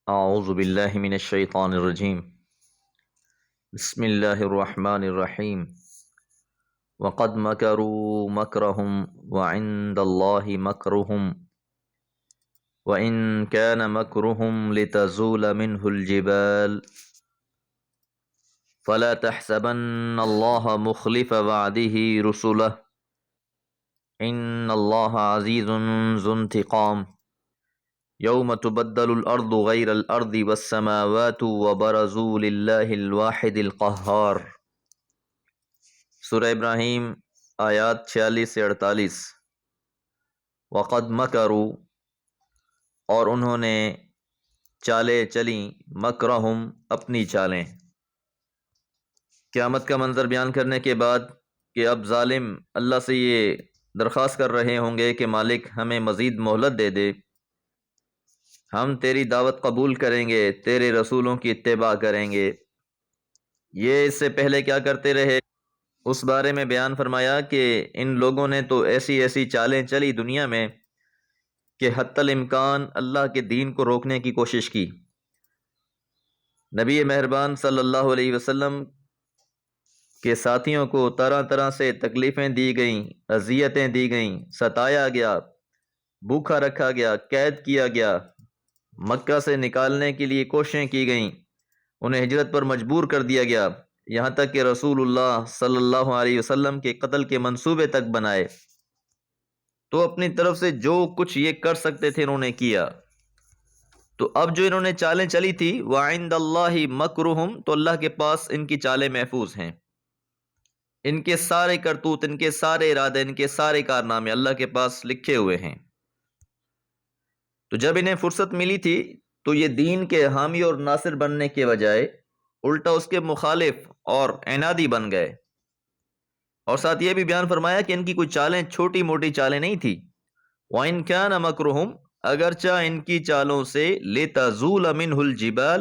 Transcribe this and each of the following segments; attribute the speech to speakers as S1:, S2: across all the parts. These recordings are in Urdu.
S1: اعوذ باللہ من الشیطان الرجیم بسم اللہ الرحمن الرحیم وقد مکروا مکرهم وعند اللہ مکرهم وإن كان مكرهم لتزول منه الجبال فلا تحسبن الله مخلف وعده رسله إن الله عزيز ذو انتقام یوم تبدل الارض غیر الارض والسماوات وبرزوا للہ الواحد القہار۔ سورہ ابراہیم آیات 46 سے 48۔ وقد مکروا، اور انہوں نے چالیں چلیں، مکرہم، اپنی چالیں۔ قیامت کا منظر بیان کرنے کے بعد کہ اب ظالم اللہ سے یہ درخواست کر رہے ہوں گے کہ مالک ہمیں مزید مہلت دے دے، ہم تیری دعوت قبول کریں گے، تیرے رسولوں کی اتباع کریں گے۔ یہ اس سے پہلے کیا کرتے رہے اس بارے میں بیان فرمایا کہ ان لوگوں نے تو ایسی ایسی چالیں چلی دنیا میں کہ حتی الامکان اللہ کے دین کو روکنے کی کوشش کی۔ نبی مہربان صلی اللہ علیہ وسلم کے ساتھیوں کو طرح طرح سے تکلیفیں دی گئیں، اذیتیں دی گئیں، ستایا گیا، بھوکا رکھا گیا، قید کیا گیا، مکہ سے نکالنے کے لیے کوششیں کی گئیں، انہیں ہجرت پر مجبور کر دیا گیا، یہاں تک کہ رسول اللہ صلی اللہ علیہ وسلم کے قتل کے منصوبے تک بنائے۔ تو اپنی طرف سے جو کچھ یہ کر سکتے تھے انہوں نے کیا۔ تو اب جو انہوں نے چالیں چلی تھی وَعِندَ اللَّهِ مَكْرُهُمْ، تو اللہ کے پاس ان کی چالیں محفوظ ہیں، ان کے سارے کرتوت، ان کے سارے ارادے، ان کے سارے کارنامے اللہ کے پاس لکھے ہوئے ہیں۔ تو جب انہیں فرصت ملی تھی تو یہ دین کے حامی اور ناصر بننے کے بجائے الٹا اس کے مخالف اور عنادی بن گئے۔ اور ساتھ یہ بھی بیان فرمایا کہ ان کی کوئی چالیں چھوٹی موٹی چالیں نہیں تھی۔ وَإِن كَانَ مَكْرُهُمْ، اگرچہ ان کی چالوں سے لِتَزُولَ مِنْهُ الْجِبَالِ،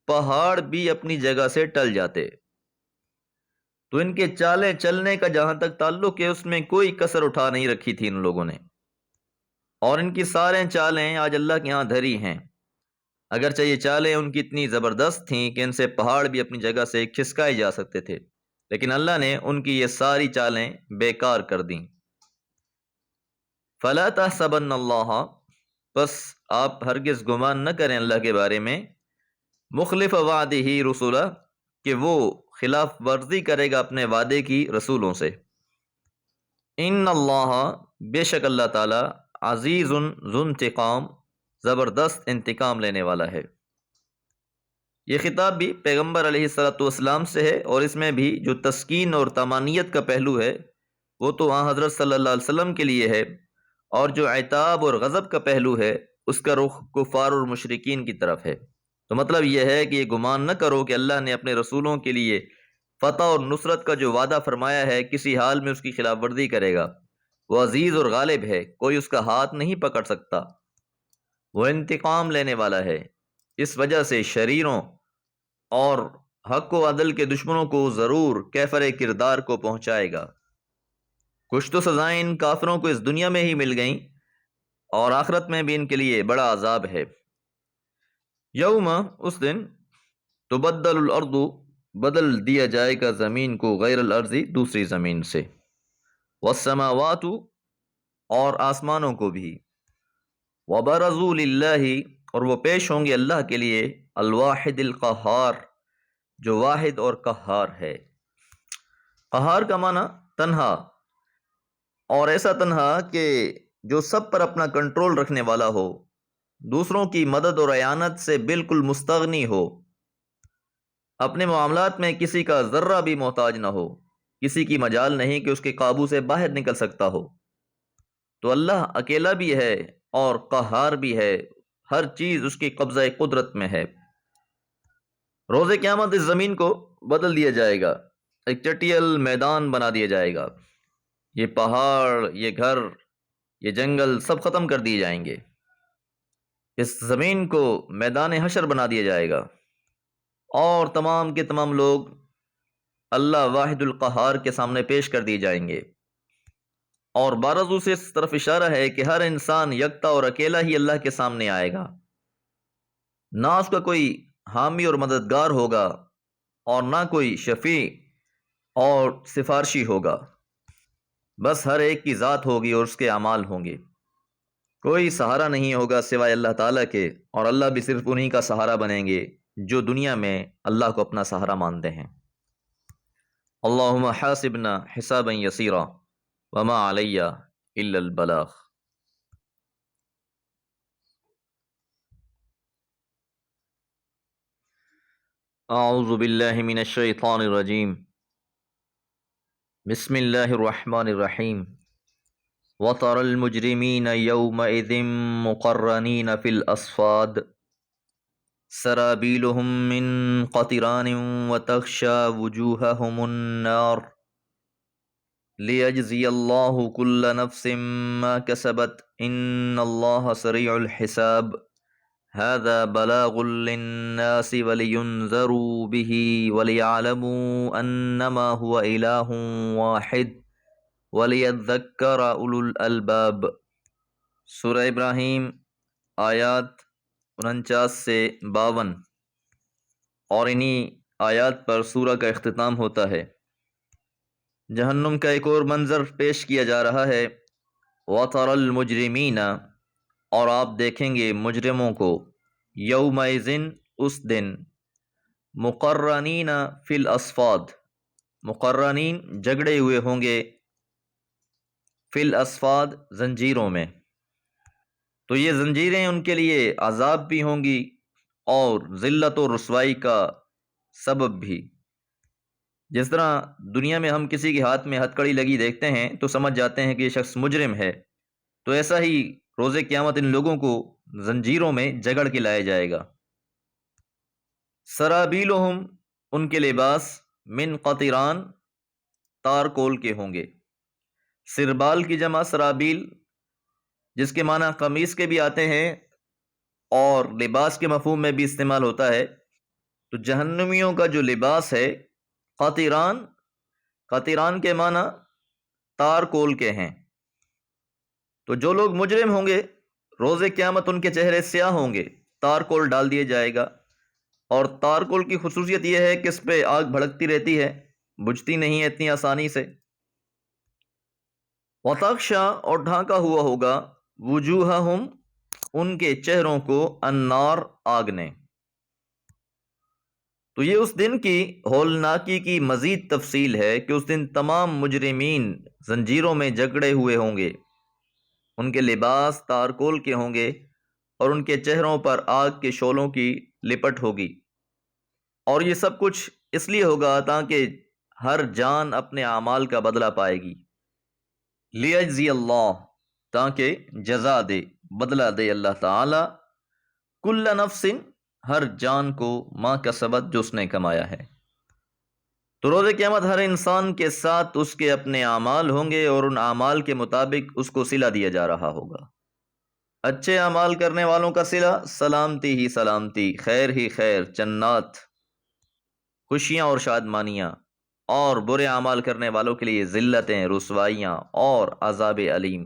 S1: پہاڑ بھی اپنی جگہ سے ٹل جاتے۔ تو ان کے چالیں چلنے کا جہاں تک تعلق ہے اس میں کوئی کسر اٹھا نہیں رکھی تھی ان لوگوں نے، اور ان کی سارے چالیں آج اللہ کے ہاں دھری ہیں۔ اگرچہ یہ چالیں ان کی اتنی زبردست تھیں کہ ان سے پہاڑ بھی اپنی جگہ سے کھسکائے جا سکتے تھے، لیکن اللہ نے ان کی یہ ساری چالیں بیکار کر دیں۔ فَلَا تَحْسَبَنَّ اللَّهَ، پس آپ ہرگز گمان نہ کریں اللہ کے بارے میں، مخلف وعدہ رسولہ، کہ وہ خلاف ورزی کرے گا اپنے وعدے کی رسولوں سے۔ ان اللہ، بے شک اللہ تعالی، عزیز ذو انتقام، زبردست انتقام لینے والا ہے۔ یہ خطاب بھی پیغمبر علیہ السلام سے ہے، اور اس میں بھی جو تسکین اور طمانینت کا پہلو ہے وہ تو حضرت صلی اللہ علیہ وسلم کے لیے ہے، اور جو عتاب اور غضب کا پہلو ہے اس کا رخ کفار اور مشرکین کی طرف ہے۔ تو مطلب یہ ہے کہ یہ گمان نہ کرو کہ اللہ نے اپنے رسولوں کے لیے فتح اور نصرت کا جو وعدہ فرمایا ہے کسی حال میں اس کی خلاف ورزی کرے گا۔ وہ عزیز اور غالب ہے، کوئی اس کا ہاتھ نہیں پکڑ سکتا، وہ انتقام لینے والا ہے، اس وجہ سے شریروں اور حق و عدل کے دشمنوں کو ضرور کیفر کردار کو پہنچائے گا۔ کچھ تو سزائیں ان کافروں کو اس دنیا میں ہی مل گئیں، اور آخرت میں بھی ان کے لیے بڑا عذاب ہے۔ یوم، اس دن، تبدل الارض، بدل دیا جائے گا زمین کو، غیر الارض، دوسری زمین سے، والسماوات، اور آسمانوں کو بھی، وبرزوا للہ، اور وہ پیش ہوں گے اللہ کے لیے، الواحد القہار، جو واحد اور قہار ہے۔ قہار کا معنی تنہا، اور ایسا تنہا کہ جو سب پر اپنا کنٹرول رکھنے والا ہو، دوسروں کی مدد اور اعانت سے بالکل مستغنی ہو، اپنے معاملات میں کسی کا ذرہ بھی محتاج نہ ہو، کسی کی مجال نہیں کہ اس کے قابو سے باہر نکل سکتا ہو۔ تو اللہ اکیلا بھی ہے اور قہار بھی ہے، ہر چیز اس کی قبضہ قدرت میں ہے۔ روز قیامت اس زمین کو بدل دیا جائے گا، ایک چٹیل میدان بنا دیا جائے گا، یہ پہاڑ، یہ گھر، یہ جنگل سب ختم کر دیے جائیں گے، اس زمین کو میدان حشر بنا دیا جائے گا، اور تمام کے تمام لوگ اللہ واحد القہار کے سامنے پیش کر دیے جائیں گے۔ اور بارزو سے اس طرف اشارہ ہے کہ ہر انسان یکتا اور اکیلا ہی اللہ کے سامنے آئے گا۔ نہ اس کا کوئی حامی اور مددگار ہوگا اور نہ کوئی شفیع اور سفارشی ہوگا، بس ہر ایک کی ذات ہوگی اور اس کے اعمال ہوں گے۔ کوئی سہارا نہیں ہوگا سوائے اللہ تعالیٰ کے، اور اللہ بھی صرف انہی کا سہارا بنیں گے جو دنیا میں اللہ کو اپنا سہارا مانتے ہیں۔ اللہم حاسبنا حسابا یسیرا وما علی الا البلاغ۔ اعوذ باللہ من الشیطان الرجیم، بسم اللہ الرحمن الرحیم۔ وَتَرَى الْمُجْرِمِينَ يَوْمَئِذٍ مُقَرَّنِينَ فِي الْأَصْفَادِ سَرَابِيلُهُم مِّن قَطِرَانٍ وَتَغْشَى وُجُوهَهُمُ النَّارُ لِيَجْزِيَ اللَّهُ كُلَّ نَفْسٍ مَّا كَسَبَتْ إِنَّ اللَّهَ سَرِيعُ الْحِسَابِ هَذَا بَلَاغٌ لِّلنَّاسِ وَلِيُنذَرُوا بِهِ وَلِيَعْلَمُوا أَنَّمَا هُوَ إِلَٰهٌ وَاحِدٌ وَلِيَذَّكَّرَ أُولُو الْأَلْبَابِ۔ سورہ ابراہیم آیات 49 سے 52، اور انہی آیات پر سورہ کا اختتام ہوتا ہے۔ جہنم کا ایک اور منظر پیش کیا جا رہا ہے، وَتَرَى الْمُجْرِمِينَ، اور آپ دیکھیں گے مجرموں کو، یومئذٍ، اس دن، مقرنین فی الاسفاد، مقرنین جگڑے ہوئے ہوں گے، فی الاسفاد زنجیروں میں۔ تو یہ زنجیریں ان کے لیے عذاب بھی ہوں گی اور ذلت و رسوائی کا سبب بھی۔ جس طرح دنیا میں ہم کسی کے ہاتھ میں ہتھکڑی لگی دیکھتے ہیں تو سمجھ جاتے ہیں کہ یہ شخص مجرم ہے، تو ایسا ہی روز قیامت ان لوگوں کو زنجیروں میں جگڑ کے لایا جائے گا۔ سرابیلہم، ان کے لباس، من قطران، تارکول کے ہوں گے۔ سربال کی جمع سرابیل، جس کے معنی قمیص کے بھی آتے ہیں اور لباس کے مفہوم میں بھی استعمال ہوتا ہے۔ تو جہنمیوں کا جو لباس ہے قطران، قطران کے معنی تارکول کے ہیں۔ تو جو لوگ مجرم ہوں گے روز قیامت ان کے چہرے سیاہ ہوں گے، تارکول ڈال دیا جائے گا، اور تارکول کی خصوصیت یہ ہے کہ اس پہ آگ بھڑکتی رہتی ہے، بجھتی نہیں ہے اتنی آسانی سے۔ وَتَغْشَى، اور ڈھانکا ہوا ہوگا، وجوہہم، ان کے چہروں کو، النار، آگ نے۔ تو یہ اس دن کی ہولناکی کی مزید تفصیل ہے کہ اس دن تمام مجرمین زنجیروں میں جکڑے ہوئے ہوں گے، ان کے لباس تارکول کے ہوں گے اور ان کے چہروں پر آگ کے شعلوں کی لپٹ ہوگی، اور یہ سب کچھ اس لیے ہوگا تاکہ ہر جان اپنے اعمال کا بدلہ پائے گی۔ لیجزی اللہ، تاکہ جزا دے، بدلہ دے اللہ تعالی، کل نفس، ہر جان کو، ما کسبت، جو اس نے کمایا ہے۔ تو روز قیامت ہر انسان کے ساتھ اس کے اپنے اعمال ہوں گے اور ان اعمال کے مطابق اس کو صلہ دیا جا رہا ہوگا۔ اچھے اعمال کرنے والوں کا صلہ، سلامتی ہی سلامتی، خیر ہی خیر، جنات، خوشیاں اور شادمانیاں، اور برے اعمال کرنے والوں کے لیے ذلتیں، رسوائیاں اور عذاب علیم۔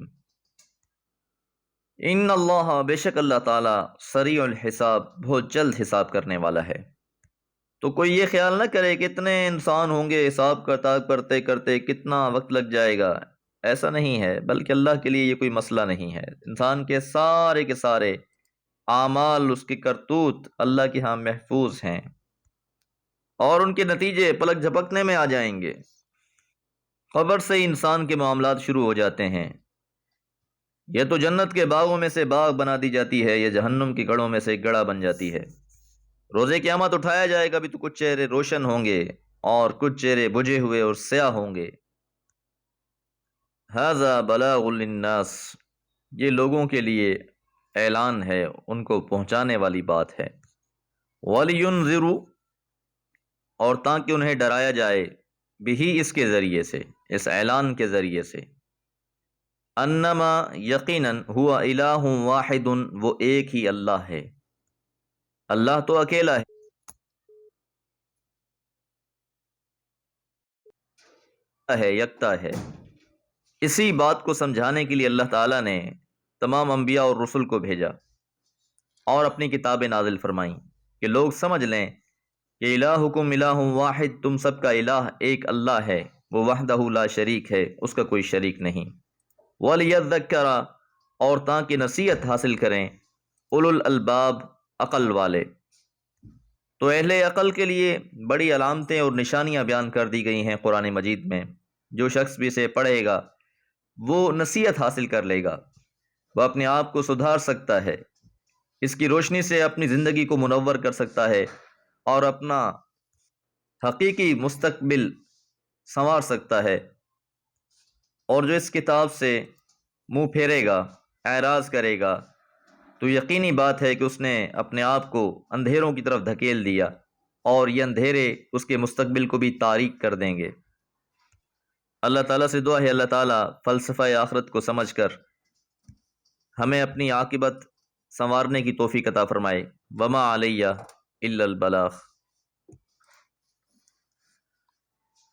S1: ان اللہ، بے شک اللہ تعالیٰ، سریع الحساب، بہت جلد حساب کرنے والا ہے۔ تو کوئی یہ خیال نہ کرے کہ اتنے انسان ہوں گے، حساب کتاب کرتے کرتے کتنا وقت لگ جائے گا، ایسا نہیں ہے، بلکہ اللہ کے لیے یہ کوئی مسئلہ نہیں ہے۔ انسان کے سارے اعمال، اس کی کرتوت اللہ کے ہاں محفوظ ہیں، اور ان کے نتیجے پلک جھپکنے میں آ جائیں گے۔ قبر سے ہی انسان کے معاملات شروع ہو جاتے ہیں۔ یہ تو جنت کے باغوں میں سے باغ بنا دی جاتی ہے، یہ جہنم کی گڑھوں میں سے ایک گڑھا بن جاتی ہے۔ روز قیامت اٹھایا جائے گا بھی تو کچھ چہرے روشن ہوں گے اور کچھ چہرے بجھے ہوئے اور سیاہ ہوں گے۔ ھذا بلاغ للناس، یہ لوگوں کے لیے اعلان ہے، ان کو پہنچانے والی بات ہے۔ وَلِيُنذِرُوا، اور تاکہ انہیں ڈرایا جائے، بھی اس کے ذریعے سے، اس اعلان کے ذریعے سے، انما، یقیناً، ہوا الہ واحد، وہ ایک ہی اللہ ہے، اللہ تو اکیلا ہے، یکتا ہے۔ اسی بات کو سمجھانے کے لیے اللہ تعالیٰ نے تمام انبیاء اور رسل کو بھیجا۔ اور اپنی کتابیں نازل فرمائیں کہ لوگ سمجھ لیں کہ الہکم الہ واحد، تم سب کا الہ ایک اللہ ہے، وہ وحدہ لا شریک ہے، اس کا کوئی شریک نہیں۔ وَلِيَذَّكَّرَ، اور تاکہ نصیحت حاصل کریں، اولو الالباب، عقل والے۔ تو اہل عقل کے لیے بڑی علامتیں اور نشانیاں بیان کر دی گئی ہیں قرآن مجید میں۔ جو شخص بھی اسے پڑھے گا وہ نصیحت حاصل کر لے گا، وہ اپنے آپ کو سدھار سکتا ہے، اس کی روشنی سے اپنی زندگی کو منور کر سکتا ہے اور اپنا حقیقی مستقبل سنوار سکتا ہے۔ اور جو اس کتاب سے منہ پھیرے گا، اعراض کرے گا، تو یقینی بات ہے کہ اس نے اپنے آپ کو اندھیروں کی طرف دھکیل دیا، اور یہ اندھیرے اس کے مستقبل کو بھی تاریک کر دیں گے۔ اللہ تعالیٰ سے دعا ہے اللہ تعالیٰ فلسفہ آخرت کو سمجھ کر ہمیں اپنی عاقبت سنوارنے کی توفیق عطا فرمائے۔ وما علیہ الا البلاغ۔